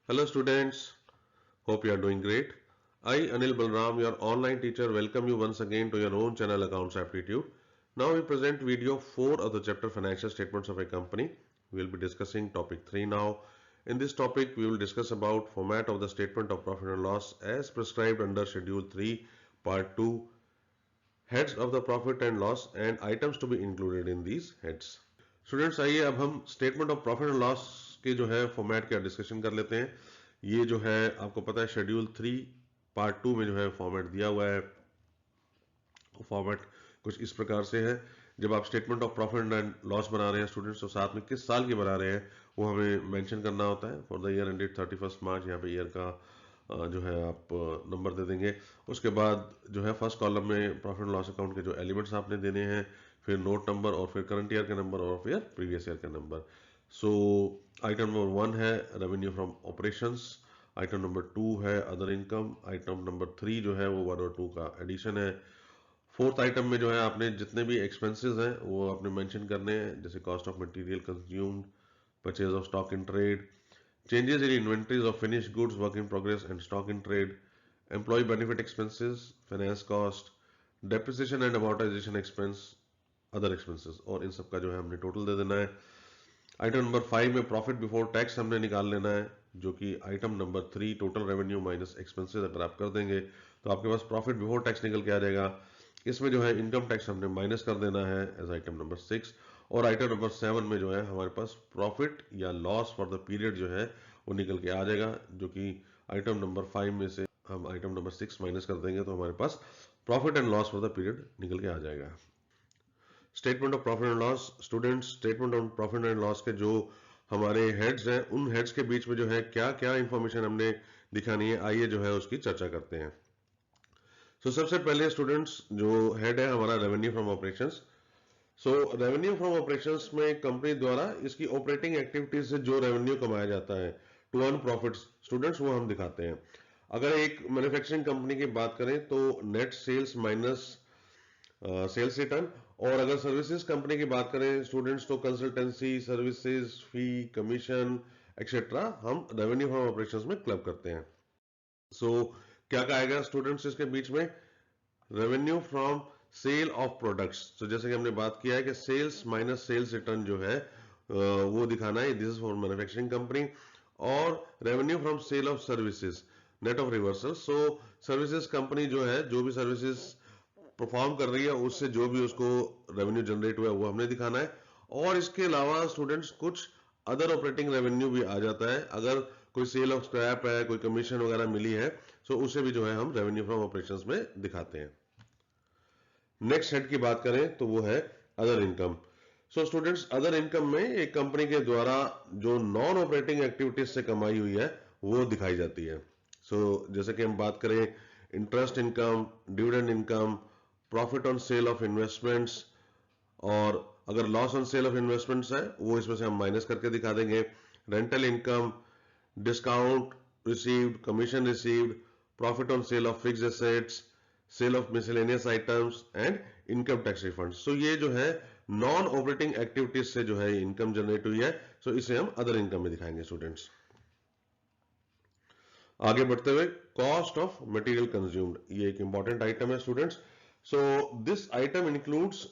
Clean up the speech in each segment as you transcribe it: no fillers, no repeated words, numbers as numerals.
Hello students, hope you are doing great. I, Anil Balram, your online teacher, welcome you once again to your own channel Accounts Aptitude. Now we present video 4 of the chapter Financial Statements of a Company. We will be discussing topic 3 now. In this topic, we will discuss about format of the statement of profit and loss as prescribed under Schedule 3, Part 2, heads of the profit and loss and items to be included in these heads. Students आइए अब हम statement of profit and loss के जो है format का discussion कर लेते हैं। ये जो है आपको पता है शेड्यूल 3 पार्ट 2 में जो है फॉर्मेट दिया हुआ है। फॉर्मेट कुछ इस प्रकार से है। जब आप statement of profit and loss बना रहे हैं स्टूडेंट्स, तो साथ में किस साल की बना रहे हैं वो हमें मेंशन करना होता है। फॉर द ईयर एंडेड 31 मार्च, यहाँ पे ईयर का जो है आप नंबर दे देंगे। उसके बाद जो है फर्स्ट कॉलम में प्रॉफिट एंड लॉस अकाउंट के जो एलिमेंट्स आपने देने हैं, फिर नोट नंबर और फिर करंट ईयर का नंबर और फिर प्रीवियस ईयर का नंबर। सो आइटम नंबर 1 है revenue from operations, item number 2 है अदर इनकम, आइटम नंबर 3 जो है वो 1 और 2 का एडिशन है। फोर्थ आइटम में जो है आपने जितने भी एक्सपेंसेस हैं वो आपने मेंशन करने हैं, जैसे cost of material consumed, purchase of stock in trade, changes in inventories of finished goods, work in progress and stock in trade, employee benefit expenses, finance cost, depreciation and amortization expense, other expenses, और इन सब का जो है हमने total दे देना है। Item number 5 में profit before tax हमने निकाल लेना है, जो कि item number 3 total revenue minus expenses अगर आप कर देंगे तो आपके पास प्रॉफिट बिफोर टैक्स निकल के आ जाएगा। इसमें जो है इनकम टैक्स हमने माइनस कर देना है एज आइटम नंबर 6। और आइटम नंबर 7 में जो है हमारे पास प्रॉफिट या लॉस फॉर द पीरियड जो है वो निकल के आ जाएगा, जो कि आइटम नंबर 5 में से हम आइटम नंबर 6 माइनस कर देंगे तो हमारे पास profit and loss for the period निकल के आ जाएगा। Statement of profit and loss students, statement of profit and loss के जो हमारे हेड्स हैं उन हेड्स के बीच में जो है क्या क्या इंफॉर्मेशन हमने दिखानी है, आइए जो है उसकी चर्चा करते हैं। तो सबसे पहले स्टूडेंट्स जो हेड है हमारा revenue from operations. So revenue from operations में कंपनी द्वारा इसकी ऑपरेटिंग एक्टिविटीज से जो रेवेन्यू कमाया जाता है टू अर्न प्रॉफिट्स स्टूडेंट्स, वो हम दिखाते हैं। अगर एक मैन्युफैक्चरिंग कंपनी की बात करें तो net sales minus sales return, और अगर सर्विसेज कंपनी की बात करें स्टूडेंट्स तो consultancy services fee commission etcetera हम रेवेन्यू फ्रॉम ऑपरेशंस में क्लब करते हैं। सो क्या कहेगा स्टूडेंट्स इसके बीच में, revenue from sale of products. तो जैसे कि हमने बात किया है कि सेल्स माइनस सेल्स रिटर्न जो है वो दिखाना है, this is for manufacturing company. और revenue from sale of services net of reversal. So services company जो है जो भी सर्विसेज परफॉर्म कर रही है उससे जो भी उसको रेवेन्यू जनरेट हुआ है वो हमने दिखाना है। और इसके अलावा स्टूडेंट्स कुछ अदर ऑपरेटिंग रेवेन्यू भी आ जाता है, अगर कोई सेल ऑफ स्क्रैप है, कोई कमीशन वगैरह मिली है, सो उसे भी जो है हम रेवेन्यू फ्रॉम ऑपरेशंस में दिखाते हैं। नेक्स्ट हेड की बात करें तो वो है other income. So students other income में एक कंपनी के द्वारा जो नॉन ऑपरेटिंग एक्टिविटीज से कमाई हुई है वो दिखाई जाती है। सो जैसे कि हम बात करें interest income, dividend income, profit on sale of investments, और अगर loss on sale of investments है वो इसमें से हम माइनस करके दिखा देंगे। Rental income, discount received, commission received, profit on sale of fixed assets, sale of miscellaneous items and income tax refund. So ये जो है नॉन ऑपरेटिंग एक्टिविटीज से जो है इनकम जनरेट हुई है, सो इसे हम अदर इनकम में दिखाएंगे स्टूडेंट्स। आगे बढ़ते हुए कॉस्ट ऑफ मटेरियल कंज्यूम्ड, ये एक इंपॉर्टेंट आइटम है students. So this item includes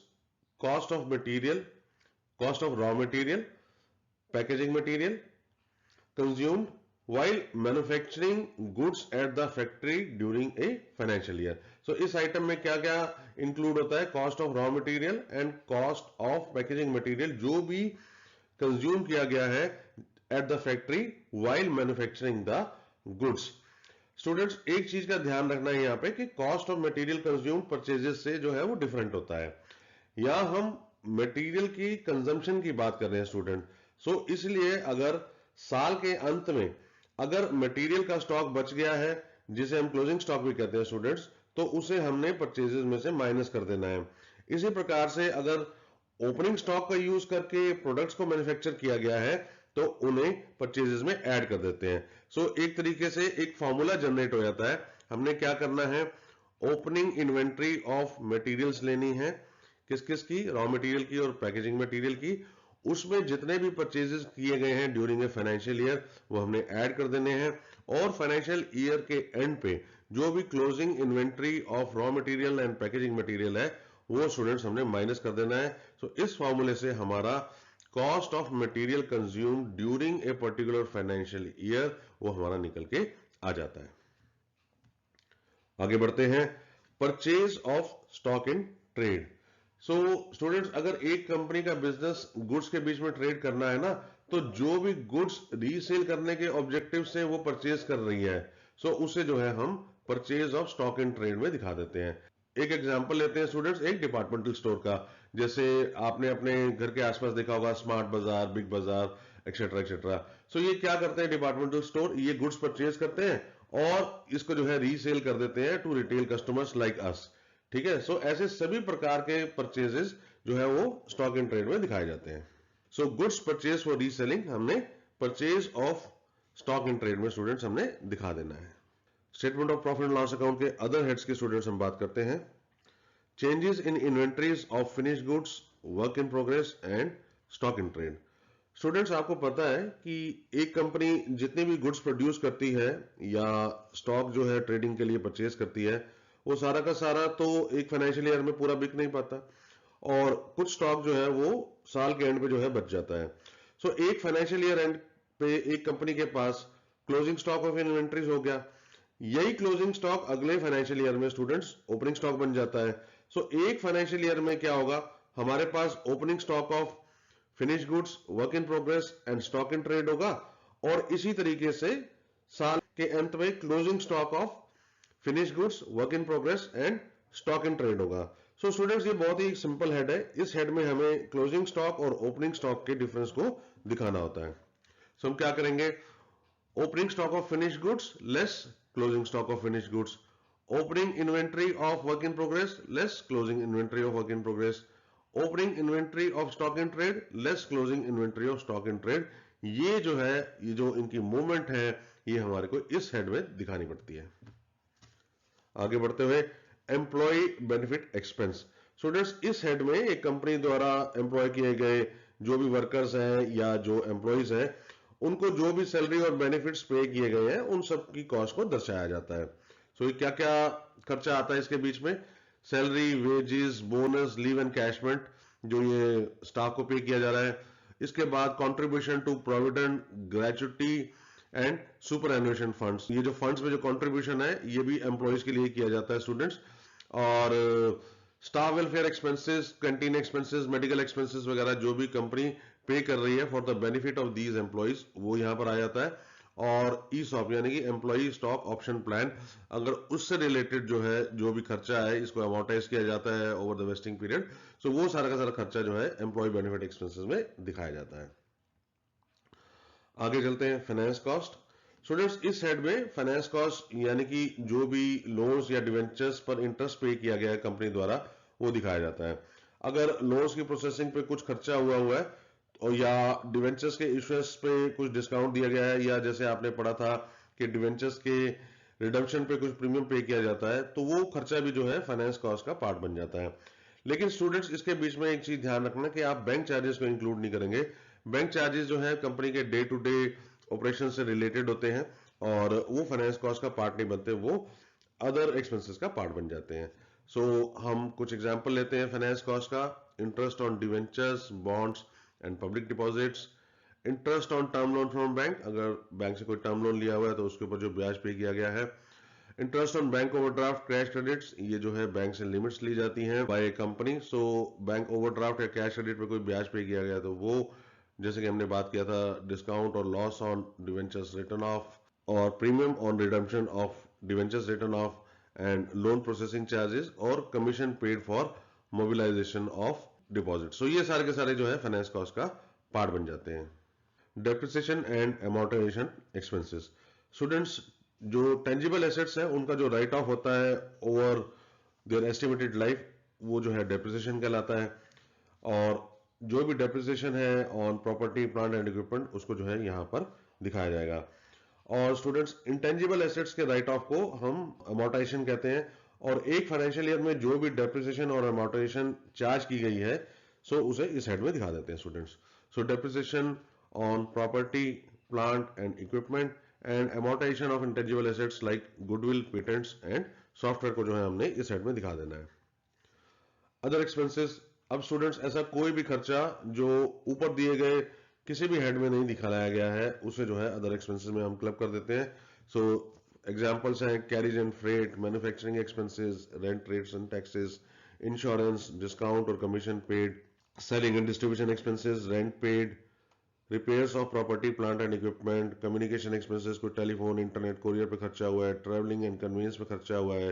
cost of material, cost of raw material, packaging material consumed while manufacturing goods at the factory during a financial year. So इस item में क्या क्या include होता है, cost of raw material and cost of packaging material जो भी consume किया गया है at the factory while manufacturing the goods. Students एक चीज का ध्यान रखना है यहाँ पे कि cost of material consume purchases से जो है वो डिफरेंट होता है। यहाँ हम मटेरियल की कंजम्पशन की बात कर रहे हैं स्टूडेंट। सो इसलिए अगर साल के अंत में अगर मटेरियल का स्टॉक बच गया है, जिसे हम क्लोजिंग स्टॉक भी कहते हैं स्टूडेंट्स, तो उसे हमने परचेजेस में से माइनस कर देना है। इसी प्रकार से अगर ओपनिंग स्टॉक का यूज करके प्रोडक्ट्स को मैन्युफैक्चर किया गया है तो उन्हें परचेजेस में ऐड कर देते हैं। सो एक तरीके से एक फॉर्मूला जनरेट हो जाता है। हमने क्या करना है, ओपनिंग इन्वेंट्री ऑफ मटेरियल्स लेनी है, किस किस की, रॉ मटेरियल की और पैकेजिंग मटेरियल की, उसमें जितने भी परचेजेस किए गए हैं ड्यूरिंग ए फाइनेंशियल ईयर वो हमने ऐड कर देने हैं, और फाइनेंशियल ईयर के एंड पे जो भी closing inventory of raw material and packaging material है वो स्टूडेंट्स हमने माइनस कर देना है। तो इस फॉर्मूले से हमारा cost of material consume during a particular financial year वो हमारा निकल के आ जाता है। आगे बढ़ते हैं, purchase of stock in trade. So students, अगर एक कंपनी का बिजनेस गुड्स के बीच में ट्रेड करना है ना, तो जो भी गुड्स रीसेल करने के ऑब्जेक्टिव से वो परचेज कर रही है, सो उसे जो है हम purchase of stock in trade में दिखा देते हैं। एक एग्जांपल लेते हैं स्टूडेंट्स, एक डिपार्टमेंटल स्टोर का। जैसे आपने अपने घर के आसपास देखा होगा स्मार्ट बाजार, बिग बाजार, एक्सेट्रा एक्सेट्रा। सो ये क्या करते हैं डिपार्टमेंटल स्टोर, ये गुड्स परचेज करते हैं और इसको जो है रीसेल कर देते हैं to retail customers like us. ठीक है, सो ऐसे सभी प्रकार के परचेजेस जो है वो स्टॉक इन ट्रेड में दिखाए जाते हैं। So goods purchase for reselling हमने purchase of stock in trade में स्टूडेंट्स हमने दिखा देना है। Statement of profit and loss account के अदर हेड्स के स्टूडेंट्स हम बात करते हैं। Changes in inventories of finished goods, work in progress and stock in trade. Students, आपको पता है कि एक कंपनी जितनी भी गुड्स प्रोड्यूस करती है या स्टॉक जो है ट्रेडिंग के लिए परचेज करती है, वो सारा का सारा तो एक फाइनेंशियल ईयर में पूरा बिक नहीं पाता, और कुछ स्टॉक जो है वो साल के एंड पे जो है बच जाता है। सो एक फाइनेंशियल ईयर एंड पे एक कंपनी के पास क्लोजिंग स्टॉक ऑफ इन्वेंट्रीज हो गया, यही क्लोजिंग स्टॉक अगले फाइनेंशियल ईयर में स्टूडेंट्स ओपनिंग स्टॉक बन जाता है। सो एक फाइनेंशियल ईयर में क्या होगा, हमारे पास opening stock of finish goods, work in progress and stock in trade होगा, और इसी तरीके से साल के अंत में closing stock of finish goods, work in progress and stock in trade होगा। सो स्टूडेंट्स, ये बहुत ही सिंपल हेड है। इस हेड में हमें क्लोजिंग स्टॉक और ओपनिंग स्टॉक के डिफरेंस को दिखाना होता है। सो हम क्या करेंगे, opening stock of finish goods less closing stock of finish goods, opening inventory of work in progress less closing inventory of work in progress, opening inventory of stock in trade less closing inventory of stock in trade. ये जो है, ये जो इनकी movement है, ये हमारे को इस हेड में दिखानी पड़ती है। आगे बढ़ते हुए, एम्प्लॉय बेनिफिट एक्सपेंस। स्टूडेंट्स, इस हेड में एक कंपनी द्वारा एम्प्लॉय किए गए जो भी वर्कर्स हैं या जो एम्प्लॉयज हैं, उनको जो भी सैलरी और बेनिफिट्स पे किए गए हैं उन सब की कॉस्ट को दर्शाया जाता है। सो ये क्या क्या खर्चा आता है इसके बीच में, salary, wages, bonus, leave and encashment जो ये स्टाफ को पे किया जा रहा है। इसके बाद contribution to provident, gratuity and superannuation funds. ये जो फंड्स में जो कंट्रीब्यूशन है ये भी एम्प्लॉयज के लिए किया जाता है स्टूडेंट्स। और staff welfare expenses, canteen expenses, medical expenses वगैरह जो भी कंपनी पे कर रही है for the benefit of these employees, वो यहां पर आ जाता है। और ईसॉप यानी कि एम्प्लॉई स्टॉक ऑप्शन प्लान, अगर उससे रिलेटेड जो है जो भी खर्चा है इसको अमोर्टाइज किया जाता है ओवर द वेस्टिंग पीरियड, सो वो सारा का सारा खर्चा जो है एम्प्लॉय बेनिफिट एक्सपेंसेस में दिखाया जाता है। आगे चलते हैं, फाइनेंस कॉस्ट। स्टूडेंट्स, इस हेड में फाइनेंस कॉस्ट यानी कि जो भी लोन्स या डिवेंचर्स पर इंटरेस्ट पे किया गया है कंपनी द्वारा वो दिखाया जाता है। अगर लोन्स की प्रोसेसिंग पे कुछ खर्चा हुआ है और या डिवेंचर्स के इश्यूएंस पे कुछ डिस्काउंट दिया गया है, या जैसे आपने पढ़ा था कि डिवेंचर्स के रिडम्पशन पे कुछ प्रीमियम पे किया जाता है, तो वो खर्चा भी जो है फाइनेंस कॉस्ट का पार्ट बन जाता है। लेकिन स्टूडेंट्स, इसके बीच में एक चीज ध्यान रखना कि आप बैंक चार्जेस को इंक्लूड नहीं करेंगे। बैंक चार्जेस जो है कंपनी के डे टू डे ऑपरेशन से रिलेटेड होते हैं और वो फाइनेंस कॉस्ट का पार्ट नहीं बनते, वो अदर एक्सपेंसेस का पार्ट बन जाते हैं। सो हम कुछ एग्जांपल लेते हैं फाइनेंस कॉस्ट का। Interest on debentures, bonds and public deposits, interest on term loan from bank, अगर बैंक से कोई टर्म लोन लिया हुआ है तो उसके ऊपर जो ब्याज पे किया गया है। Interest on bank overdraft, cash credits, ये जो है बैंक से लिमिट्स ली जाती हैं by company. So bank overdraft या कैश क्रेडिट पे कोई ब्याज पे किया गया तो वो, जैसे कि हमने बात किया था, डिस्काउंट और loss on debentures written off, और premium on redemption of debentures written off, and loan processing charges और commission paid for mobilisation of deposit. So ये सारे के सारे जो है फाइनेंस कॉस्ट का पार्ट बन जाते हैं। Depreciation and amortisation expenses. Students, जो टेंजिबल एसेट्स है उनका जो राइट ऑफ होता है ओवर देयर एस्टिमेटेड लाइफ, वो जो है डेप्रिसिएशन कहलाता है। और जो भी डेप्रिसिएशन है on property, plant and equipment, उसको जो है यहां पर दिखाया जाएगा। और स्टूडेंट्स, इंटेंजिबल एसेट्स के राइट ऑफ को हम अमोर्टाइजेशन कहते हैं, और एक फाइनेंशियल ईयर में जो भी डेप्रिसिएशन और अमोर्टाइजेशन चार्ज की गई है, सो उसे इस हेड में दिखा देते हैं students. So depreciation on property, plant and equipment and amortization of intangible assets like goodwill, patents and software को जो है हमने इस हेड में दिखा देना है. अदर एक्सपेंसेस, अब स्टूडेंट्स ऐसा कोई भी खर्चा जो ऊपर दिए गए किसी भी हेड में नहीं दिखाया गया है उसे जो है अदर एक्सपेंसेस में हम क्लब कर देते हैं. सो एग्जांपल्स हैं carriage and freight, manufacturing expenses, rent, rates and taxes, insurance, discount और commission paid, selling and distribution expenses, rent paid, repairs of property, plant and equipment, communication expenses, कोई telephone, internet, courier पे खर्चा हुआ है, travelling and convenience पे खर्चा हुआ है,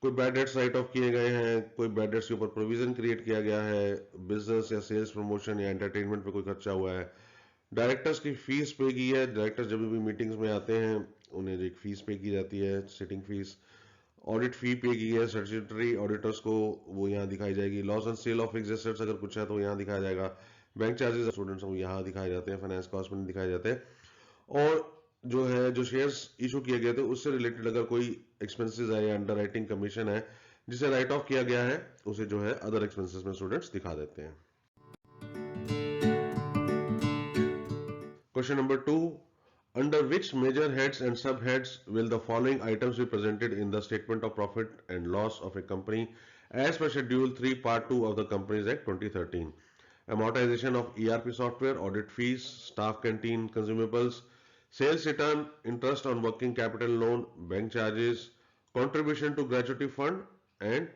कोई बैड डेट्स राइट ऑफ किए गए हैं, कोई बैड डेट्स के ऊपर प्रोविजन क्रिएट किया गया है, बिजनेस या सेल्स प्रमोशन या एंटरटेनमेंट पे कोई खर्चा हुआ है, डायरेक्टर्स की फीस पे की है, डायरेक्टर्स जब भी मीटिंग्स में आते हैं उन्हें एक फीस पे की जाती है, सिटिंग फीस, ऑडिट फी पे की है स्टैट्यूटरी ऑडिटर्स को, वो यहाँ दिखाई जाएगी, loss and sale of fixed assets अगर कुछ है तो यहाँ दिखाया जाएगा, बैंक चार्जेस स्टूडेंट्स को यहाँ दिखाए जाते हैं, फाइनेंस कॉस्ट में दिखाए जाते हैं, और जो है जो शेयर्स इशू किए गए थे उससे रिलेटेड अगर कोई एक्सपेंसेस है या अंडर राइटिंग कमीशन है जिसे राइट ऑफ किया गया है उसे जो है अदर एक्सपेंसेस में स्टूडेंट्स दिखा देते हैं. Question number 2, under which major heads and subheads will the following items be presented in the statement of profit and loss of a company as per schedule 3 part 2 of the Companies Act 2013? Amortization of ERP software, audit fees, staff canteen consumables, sales return, interest on working capital loan, bank charges, contribution to gratuity fund and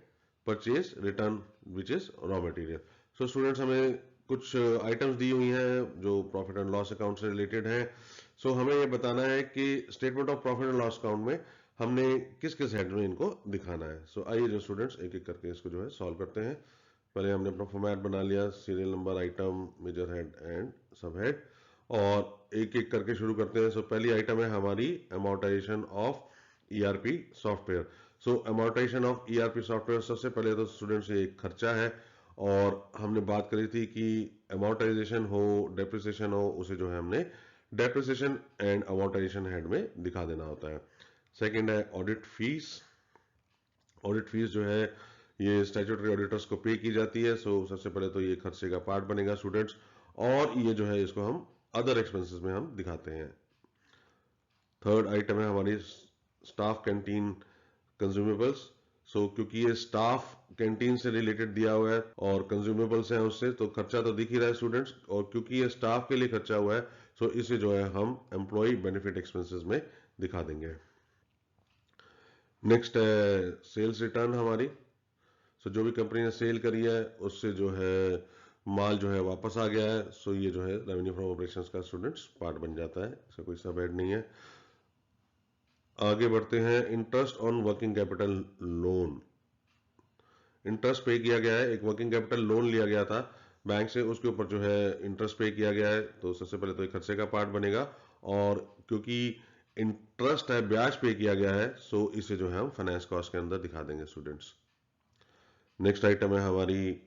purchase return which is raw material. So students हमें कुछ items दी हुई हैं जो profit and loss account से related हैं. सो हमें ये बताना है कि statement of profit and loss account में हमने किस किस हेड में इनको दिखाना है. सो आइए जो स्टूडेंट्स एक एक करके इसको जो है सॉल्व करते हैं. पहले हमने अपना फॉर्मेट बना लिया, serial number, item, major head and sub head, और एक एक करके शुरू करते हैं. सो पहली आइटम है हमारी amortisation of ERP software. So amortisation of ERP software, सबसे पहले तो स्टूडेंट्स ये एक खर्चा है और हमने बात करी थी कि अमोर्टाइजेशन हो, डेप्रिसिएशन हो, उसे जो है हमने डेप्रिसिएशन एंड अमोर्टाइजेशन हेड में दिखा देना होता है. सेकंड है ऑडिट फीस. ऑडिट फीस जो है ये स्टैट्यूटरी ऑडिटर्स को पे की जाती है. सो सबसे पहले तो ये खर्चे का पार्ट बनेगा स्टूडेंट्स, और ये जो है इसको हम अदर एक्सपेंसेस में हम दिखाते हैं. थर्ड आइटम है हमारी स्टाफ कैंटीन कंज्यूमेबल्स. सो क्योंकि ये स्टाफ कैंटीन से रिलेटेड दिया हुआ है और कंज्यूमेबल्स हैं उससे, तो खर्चा तो दिख ही रहा है स्टूडेंट्स, और क्योंकि ये स्टाफ के लिए खर्चा हुआ है सो इसे जो है हम एम्प्लॉय बेनिफिट एक्सपेंसेस में दिखा देंगे. नेक्स्ट है सेल्स रिटर्न हमारी. सो जो भी कंपनी ने सेल करी है उससे जो है माल जो है वापस आ गया है, सो ये जो है रेवेन्यू फ्रॉम ऑपरेशंस का स्टूडेंट्स पार्ट बन जाता है, इसका कोई सब ऐड नहीं है. आगे बढ़ते हैं. Interest on working capital loan. Interest पे किया गया है, एक वर्किंग कैपिटल लोन लिया गया था बैंक से, उसके ऊपर जो है इंटरेस्ट पे किया गया है, तो सबसे पहले तो एक खर्चे का पार्ट बनेगा, और क्योंकि इंटरेस्ट है, ब्याज पे किया गया है, सो इसे जो है हम फाइनेंस कॉस्ट के अंदर दिखा देंगे स्टूडेंट्स. नेक्स्ट आइटम है हमारी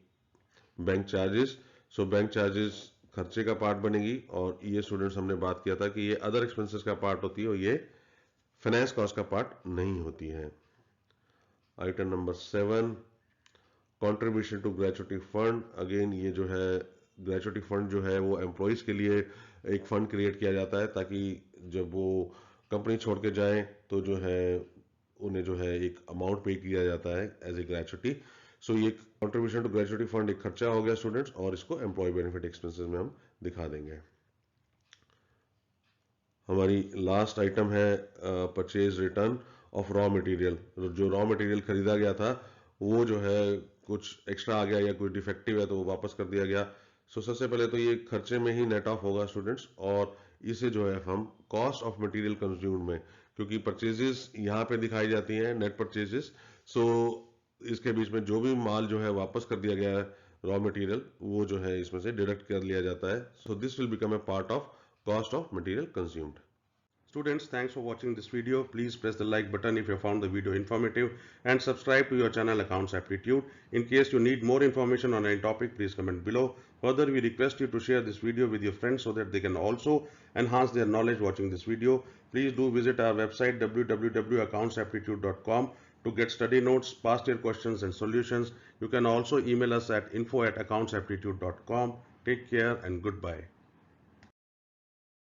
bank charges. So bank charges खर्चे का पार्ट बनेगी, और ये स्टूडेंट्स हमने बात किया था कि ये अदर एक्सपेंसेस का पार्ट होती है और ये फाइनेंस कॉस्ट का पार्ट नहीं होती है. Item number 7, contribution to gratuity fund. Again ये जो है ग्रेचुटी फंड जो है वो एम्प्लॉयज के लिए एक फंड क्रिएट किया जाता है ताकि जब वो कंपनी छोड़ के जाएं तो जो है उन्हें जो है एक अमाउंट पे किया जाता है एज ए ग्रेचुटी. सो ये कंट्रीब्यूशन टू ग्रेचुटी फंड एक खर्चा हो गया स्टूडेंट्स, और इसको एम्प्लॉय बेनिफिट एक्सपेंसेस में हम दिखा देंगे. हमारी लास्ट आइटम है purchase return of raw material. जो रॉ मटेरियल खरीदा गया था वो जो है कुछ एक्स्ट्रा आ गया या कोई डिफेक्टिव है तो वो वापस कर दिया गया. सो सबसे पहले तो ये खर्चे में ही नेट ऑफ होगा स्टूडेंट्स, और इसे जो है हम कॉस्ट ऑफ मटेरियल कंज्यूम्ड में, क्योंकि परचेजेस यहाँ पे दिखाई जाती हैं नेट परचेजेस, सो इसके बीच में जो भी माल जो है वापस कर दिया गया है रॉ मटेरियल, वो जो है इसमें से डिडक्ट कर लिया जाता है. So this will become a part of cost of material consumed. Students, thanks for watching this video. Please press the like button if you found the video informative, and subscribe to your channel Accounts Aptitude. In case you need more information on any topic, please comment below. Further, we request you to share this video with your friends so that they can also enhance their knowledge watching this video. Please do visit our website www.accountsaptitude.com to get study notes, past year questions and solutions. You can also email us at info@accountsaptitude.com. Take care and goodbye.